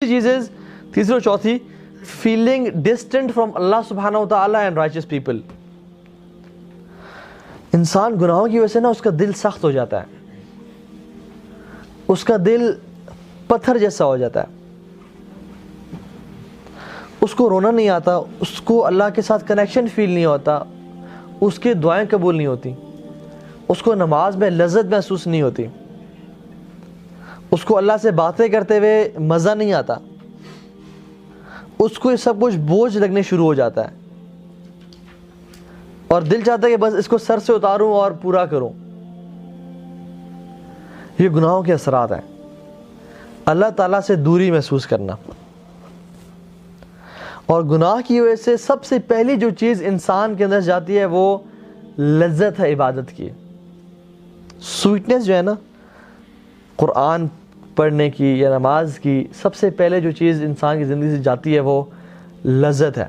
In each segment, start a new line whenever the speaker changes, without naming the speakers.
چیز از تیسری اور چوتھی فیلنگ ڈسٹنٹ فرام اللہ سبحانہ و تعالیٰ اینڈ رائچس پیپل. انسان گناہوں کی وجہ سے نا اس کا دل سخت ہو جاتا ہے, اس کا دل پتھر جیسا ہو جاتا ہے, اس کو رونا نہیں آتا, اس کو اللہ کے ساتھ کنیکشن فیل نہیں ہوتا, اس کی دعائیں قبول نہیں ہوتی, اس کو نماز میں لذت محسوس نہیں ہوتی, اس کو اللہ سے باتیں کرتے ہوئے مزہ نہیں آتا, اس کو یہ سب کچھ بوجھ لگنے شروع ہو جاتا ہے اور دل چاہتا ہے کہ بس اس کو سر سے اتاروں اور پورا کروں. یہ گناہوں کے اثرات ہیں. اللہ تعالیٰ سے دوری محسوس کرنا, اور گناہ کی وجہ سے سب سے پہلی جو چیز انسان کے اندر جاتی ہے وہ لذت ہے عبادت کی. سویٹنس جو ہے نا قرآن پڑھنے کی یا نماز کی, سب سے پہلے جو چیز انسان کی زندگی سے جاتی ہے وہ لذت ہے.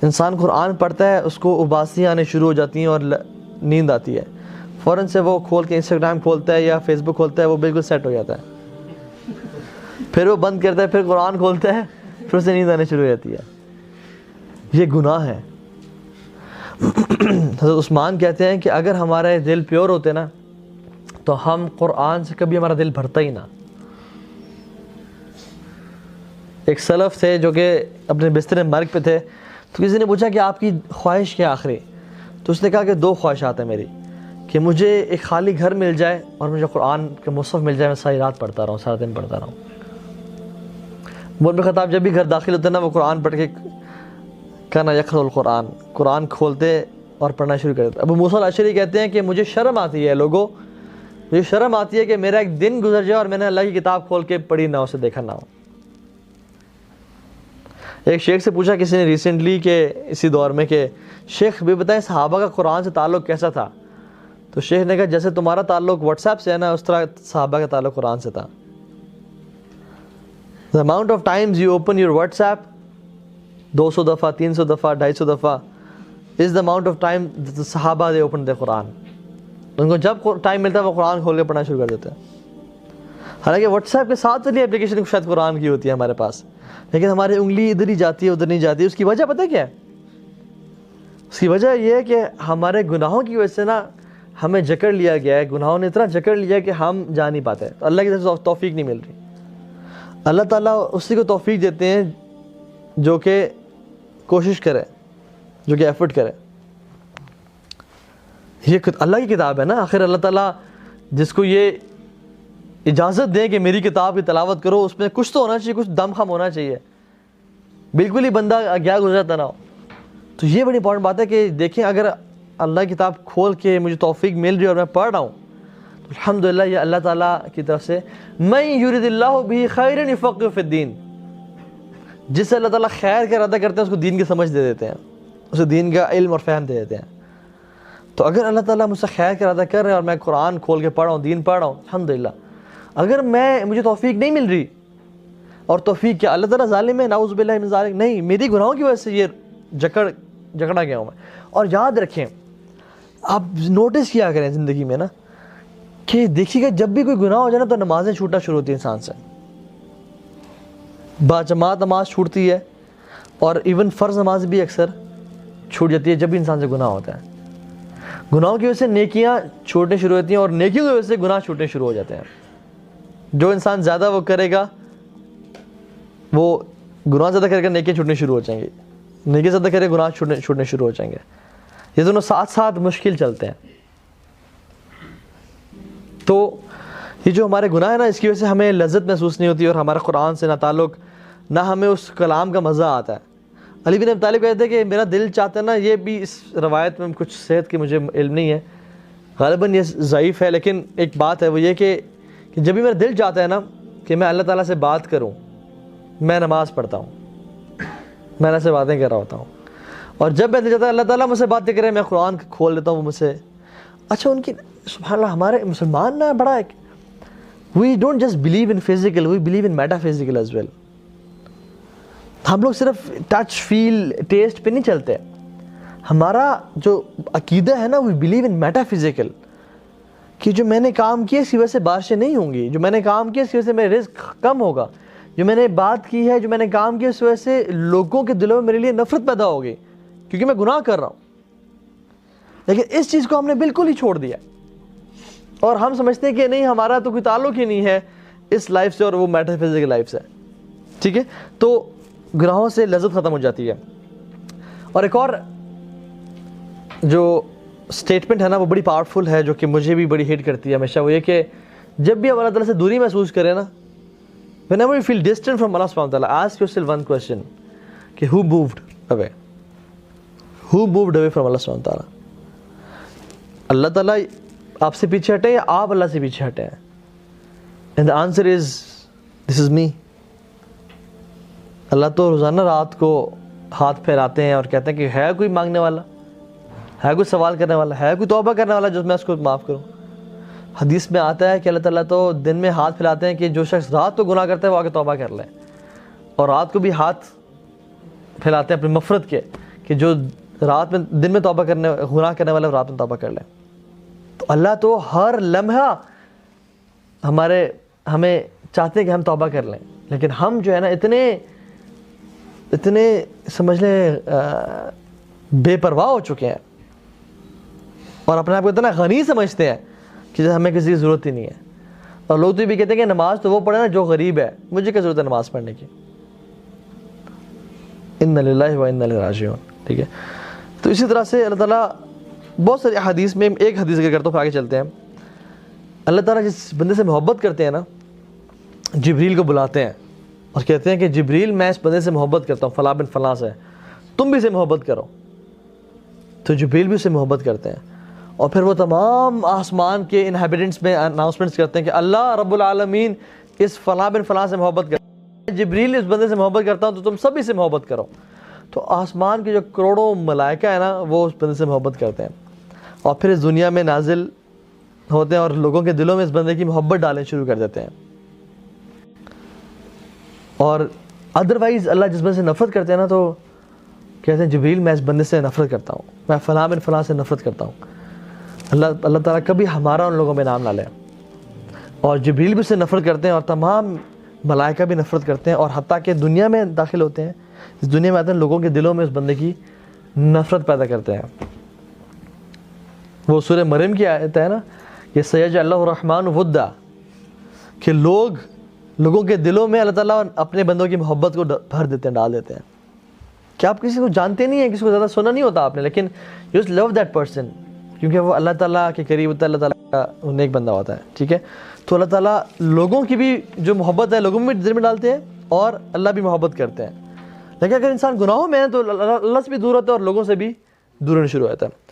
انسان قرآن پڑھتا ہے, اس کو اباسیاں آنے شروع ہو جاتی ہیں اور نیند آتی ہے, فوراً سے وہ کھول کے انسٹاگرام کھولتا ہے یا فیس بک کھولتا ہے, وہ بالکل سیٹ ہو جاتا ہے, پھر وہ بند کرتا ہے, پھر قرآن کھولتا ہے, پھر اسے نیند آنے شروع ہو جاتی ہے. یہ گناہ ہے. حضرت عثمان کہتے ہیں کہ اگر ہمارے دل پیور ہوتے نا تو ہم قرآن سے کبھی ہمارا دل بھرتا ہی نہ. ایک سلف تھے جو کہ اپنے بستر مرگ پہ تھے, تو کسی نے پوچھا کہ آپ کی خواہش کیا آخری؟ تو اس نے کہا کہ 2 خواہشات ہیں میری, کہ مجھے ایک خالی گھر مل جائے اور مجھے قرآن کا مصحف مل جائے, میں ساری رات پڑھتا رہا ہوں, سارا دن پڑھتا رہا ہوں. عمر بن خطاب جب بھی گھر داخل ہوتے نا وہ قرآن پڑھ کے کانا یقرأ القرآن, قرآن کھولتے اور پڑھنا شروع کر دیتے. ابو موسیٰ الاشعری کہتے ہیں کہ مجھے شرم آتی ہے لوگوں, مجھے شرم آتی ہے کہ میرا ایک دن گزر جائے اور میں نے اللہ کی کتاب کھول کے پڑھی نہ, اسے دیکھا نہ ہو. ایک شیخ سے پوچھا کسی نے ریسنٹلی کہ اسی دور میں کہ شیخ بھی بتائیں صحابہ کا قرآن سے تعلق کیسا تھا؟ تو شیخ نے کہا جیسے تمہارا تعلق واٹس ایپ سے ہے نا, اس طرح صحابہ کا تعلق قرآن سے تھا. The amount of times you open your WhatsApp 200 دفعہ, 300 دفعہ, 250 دفعہ is the amount of time the صحابہ they opened the Quran. ان کو جب ٹائم ملتا ہے وہ قرآن کھول کے پڑھنا شروع کر دیتے ہیں. حالانکہ واٹس ایپ کے ساتھ والی اپلیکیشن شاید قرآن کی ہوتی ہے ہمارے پاس, لیکن ہماری انگلی ادھر ہی جاتی ہے ادھر نہیں جاتی. اس کی وجہ پتہ کیا ہے؟ اس کی وجہ یہ ہے کہ ہمارے گناہوں کی وجہ سے نا ہمیں جکڑ لیا گیا ہے, گناہوں نے اتنا جکڑ لیا کہ ہم جا نہیں پاتے. تو اللہ کی طرف سے توفیق نہیں مل رہی. اللہ تعالیٰ اسی کو توفیق دیتے ہیں جو کہ کوشش کرے, جو کہ ایفرٹ کرے. یہ اللہ کی کتاب ہے نا, آخر اللہ تعالیٰ جس کو یہ اجازت دیں کہ میری کتاب کی تلاوت کرو, اس میں کچھ تو ہونا چاہیے, کچھ دم خم ہونا چاہیے, بالکل ہی بندہ گیا گزرتا نہ ہو. تو یہ بڑی امپورٹنٹ بات ہے کہ دیکھیں اگر اللہ کی کتاب کھول کے مجھے توفیق مل رہی ہے اور میں پڑھ رہا ہوں تو الحمدللہ یہ اللہ تعالیٰ کی طرف سے من یرید اللہ بہ خیرا یفقہہ فی الدین, جس سے اللہ تعالیٰ خیر کا ارادہ کرتے ہیں اس کو دین کی سمجھ دے دیتے ہیں, اسے دین کا علم اور فہم دے دیتے ہیں. تو اگر اللہ تعالیٰ مجھ سے خیر کا ارادہ کر رہے ہیں اور میں قرآن کھول کے پڑھ رہا ہوں, دین پڑھ رہا ہوں, الحمدللہ. اگر مجھے توفیق نہیں مل رہی, اور توفیق کیا اللہ تعالیٰ ظالم ہے, نعوذ باللہ من ذالک, نہیں, میری گناہوں کی وجہ سے یہ جکڑا گیا ہوں میں. اور یاد رکھیں, آپ نوٹس کیا کریں زندگی میں نا کہ دیکھیے گا جب بھی کوئی گناہ ہو جائے نا تو نمازیں چھوٹنا شروع ہوتی ہیں انسان سے, باجماعت نماز چھوٹتی ہے, اور ایون فرض نماز بھی اکثر چھوٹ جاتی ہے جب بھی انسان سے گناہ ہوتا ہے. گناہوں کی وجہ سے نیکیاں چھوٹنے شروع ہوتی ہیں, اور نیکیوں کی وجہ سے گناہ چھوٹنے شروع ہو جاتے ہیں. جو انسان زیادہ وہ کرے گا وہ گناہ زیادہ کرے گا, نیکیاں چھوٹنے شروع ہو جائیں گے, نیکی زیادہ کرے گناہ چھوٹنے شروع ہو جائیں گے. یہ دونوں ساتھ ساتھ مشکل چلتے ہیں. تو یہ جو ہمارے گناہ ہے نا, اس کی وجہ سے ہمیں لذت محسوس نہیں ہوتی اور ہمارا قرآن سے نہ تعلق, نہ ہمیں اس کلام کا مزہ آتا ہے. علی بن ابی طالب کہتے ہیں کہ میرا دل چاہتا ہے نا, یہ بھی اس روایت میں کچھ صحت کی مجھے علم نہیں ہے, غالباً یہ ضعیف ہے, لیکن ایک بات ہے وہ یہ کہ جب بھی میرا دل چاہتا ہے نا کہ میں اللہ تعالیٰ سے بات کروں, میں نماز پڑھتا ہوں, میں اللہ سے باتیں کر رہا ہوتا ہوں. اور جب میں دل چاہتا ہے اللہ تعالیٰ مجھ سے باتیں کرے, میں قرآن کھول لیتا ہوں, وہ مجھ سے اچھا ان کی سبحان اللہ. ہمارے مسلمان نا بڑا ایک we don't just believe in physical, we believe in metaphysical as well. ہم لوگ صرف ٹچ فیل ٹیسٹ پہ نہیں چلتے. ہمارا جو عقیدہ ہے نا, we believe in metaphysical, کہ جو میں نے کام کیا اس کی وجہ سے بارشیں نہیں ہوں گی, جو میں نے کام کیا اس کی وجہ سے میرا رزق کم ہوگا, جو میں نے بات کی ہے, جو میں نے کام کیا, اس وجہ سے لوگوں کے دلوں میں میرے لیے نفرت پیدا ہو گئی کیونکہ میں گناہ کر رہا ہوں. لیکن اس چیز کو ہم نے بالکل ہی چھوڑ دیا اور ہم سمجھتے ہیں کہ نہیں, ہمارا تو کوئی تعلق ہی نہیں ہے اس لائف سے اور وہ میٹر فزیکل لائف سے. ٹھیک ہے, تو گناہوں سے لذت ختم ہو جاتی ہے. اور ایک اور جو اسٹیٹمنٹ ہے نا, وہ بڑی پاورفل ہے, جو کہ مجھے بھی بڑی ہٹ کرتی ہے ہمیشہ. وہ یہ کہ جب بھی آپ اللہ تعالیٰ سے دوری محسوس کریں نا, whenever you feel distant from Allah subhanahu wa ta'ala, ask yourself one question, کہ who moved away? Who moved away from Allah subhanahu wa ta'ala? اللہ تعالیٰ آپ سے پیچھے ہٹے یا آپ اللہ سے پیچھے ہٹے ہیں؟ And the answer is, this is me. اللہ تو روزانہ رات کو ہاتھ پھیلاتے ہیں اور کہتے ہیں کہ ہے کوئی مانگنے والا, ہے کوئی سوال کرنے والا, ہے کوئی توبہ کرنے والا جو میں اس کو معاف کروں. حدیث میں آتا ہے کہ اللہ تعالیٰ تو دن میں ہاتھ پھیلاتے ہیں کہ جو شخص رات کو گناہ کرتا ہے وہ آ کے توبہ کر لے, اور رات کو بھی ہاتھ پھیلاتے ہیں اپنی مغفرت کے کہ جو رات میں دن میں توبہ کرنے گناہ کرنے والا رات میں توبہ کر لے. تو اللہ تو ہر لمحہ ہمیں چاہتے ہیں کہ ہم توبہ کر لیں, لیکن ہم جو ہے نا اتنے سمجھ لیں بے پرواہ ہو چکے ہیں اور اپنے آپ کو اتنا غنی سمجھتے ہیں کہ ہمیں کسی کی ضرورت ہی نہیں ہے. اور لوگ تو یہ بھی کہتے ہیں کہ نماز تو وہ پڑھے نا جو غریب ہے, مجھے کیا ضرورت ہے نماز پڑھنے کی. انا للہ و انا الیہ راجعون. ٹھیک ہے, تو اسی طرح سے اللہ تعالیٰ بہت ساری حدیث میں, ایک حدیث ذکر کرتا ہوں پھر آگے چلتے ہیں. اللہ تعالیٰ جس بندے سے محبت کرتے ہیں نا, جبریل کو بلاتے ہیں اور کہتے ہیں کہ جبریل میں اس بندے سے محبت کرتا ہوں فلاں بن فلاں سے, تم بھی اسے محبت کرو. تو جبریل بھی اسے محبت کرتے ہیں اور پھر وہ تمام آسمان کے انہیبیٹنٹس میں اناؤنسمنٹس کرتے ہیں کہ اللہ رب العالمین اس فلاں بن فلاں سے محبت کرتا ہے, جبریل اس بندے سے محبت کرتا ہوں تو تم سب سے محبت کرو. تو آسمان کے جو کروڑوں ملائکہ ہیں نا, وہ اس بندے سے محبت کرتے ہیں اور پھر اس دنیا میں نازل ہوتے ہیں اور لوگوں کے دلوں میں اس بندے کی محبت ڈالیں شروع کر دیتے ہیں. اور ادروائز اللہ جس بندے سے نفرت کرتے ہیں نا, تو کہتے ہیں جبریل میں اس بندے سے نفرت کرتا ہوں, میں فلاں بن فلاں سے نفرت کرتا ہوں. اللہ تعالیٰ کبھی ہمارا ان لوگوں میں نام نہ لے. اور جبریل بھی اس سے نفرت کرتے ہیں اور تمام ملائکہ بھی نفرت کرتے ہیں, اور حتیٰ کہ دنیا میں داخل ہوتے ہیں, اس دنیا میں آتے ہیں, لوگوں کے دلوں میں اس بندے کی نفرت پیدا کرتے ہیں. وہ سورہ مریم کی آیت ہے نا, یہ سیجعل الرحمن ودا, کہ لوگوں کے دلوں میں اللہ تعالیٰ اپنے بندوں کی محبت کو بھر دیتے ہیں, ڈال دیتے ہیں. کہ آپ کسی کو جانتے نہیں ہیں, کسی کو زیادہ سنا نہیں ہوتا آپ نے, لیکن you just love that person, کیونکہ وہ اللہ تعالیٰ کے قریب ہوتا ہے, اللہ تعالیٰ کا نیک بندہ ہوتا ہے. ٹھیک ہے, تو اللہ تعالیٰ لوگوں کی بھی جو محبت ہے لوگوں میں بھی دل میں ڈالتے ہیں اور اللہ بھی محبت کرتے ہیں. لیکن اگر انسان گناہوں میں ہے تو اللہ سے بھی دور ہوتا ہے اور لوگوں سے بھی دور ہونا شروع ہوتا ہے.